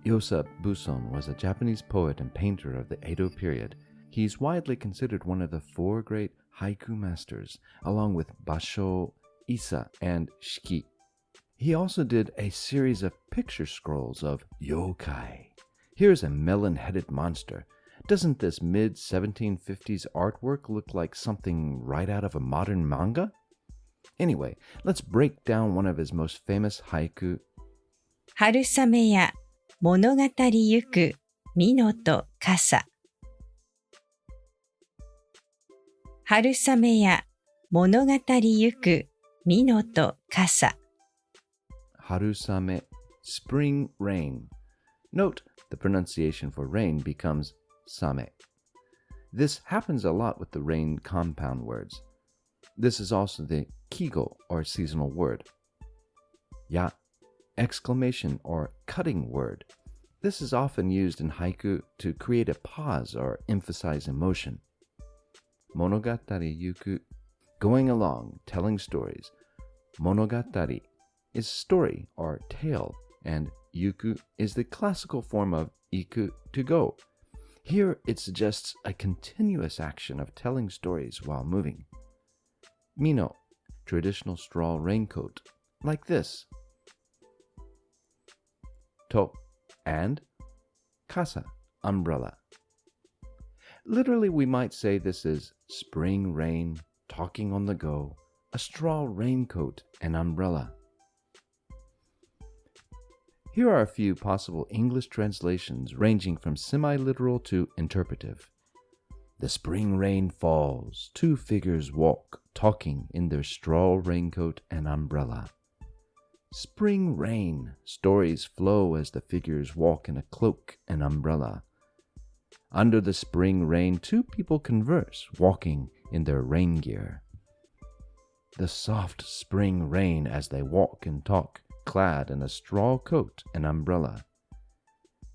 Yosa Buson was a Japanese poet and painter of the Edo period. He's widely considered one of the four great haiku masters, along with Basho, Isa, and Shiki. He also did a series of picture scrolls of yokai. Here's a melon-headed monster. Doesn't this mid-1750s artwork look like something right out of a modern manga? Anyway, let's break down one of his most famous haiku. 春雨や物語ゆく美濃と傘。春雨や物語ゆく美濃と傘。Harusame, spring rain. Note the pronunciation for rain becomes same. This happens a lot with the rain compound words. This is also the kigo or seasonal word. Ya, exclamation or cutting word. This is often used in haiku to create a pause or emphasize emotion. Monogatari yuku, going along, telling stories. Monogatari is story or tale, and yuku is the classical form of iku, to go. Here it suggests a continuous action of telling stories while moving. Mino, traditional straw raincoat, like this. To, and kasa, umbrella. Literally, we might say this is spring rain, talking on the go, a straw raincoat, and umbrella. Here are a few possible English translations ranging from semi-literal to interpretive. The spring rain falls, two figures walk, talking in their straw raincoat and umbrella. Spring rain, stories flow as the figures walk in a cloak and umbrella. Under the spring rain, two people converse, walking in their rain gear. The soft spring rain as they walk and talk, clad in a straw coat and umbrella.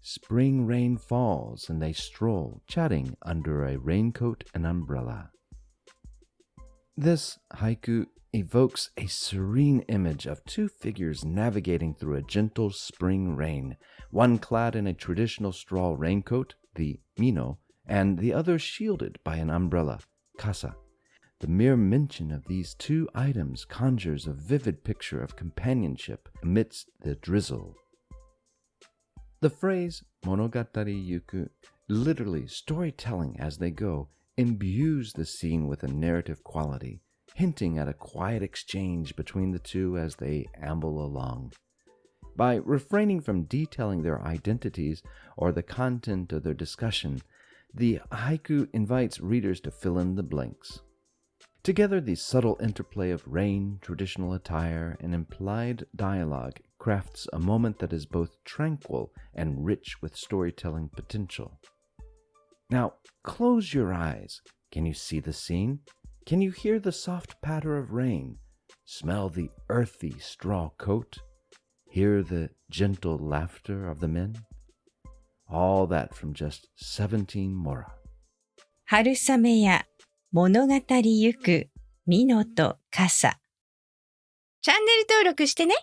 Spring rain falls and they stroll, chatting under a raincoat and umbrella. This haiku evokes a serene image of two figures navigating through a gentle spring rain, one clad in a traditional straw raincoat, the mino, and the other shielded by an umbrella, kasa. The mere mention of these two items conjures a vivid picture of companionship amidst the drizzle. The phrase monogatari yuku, literally storytelling as they go, imbues the scene with a narrative quality, hinting at a quiet exchange between the two as they amble along. By refraining from detailing their identities or the content of their discussion, the haiku invites readers to fill in the blanks. Together, the subtle interplay of rain, traditional attire, and implied dialogue crafts a moment that is both tranquil and rich with storytelling potential. Now, close your eyes. Can you see the scene? Can you hear the soft patter of rain? Smell the earthy straw coat? Hear the gentle laughter of the men? All that from just 17 mora. 春雨や物語ゆく美濃と傘。チャンネル登録してね。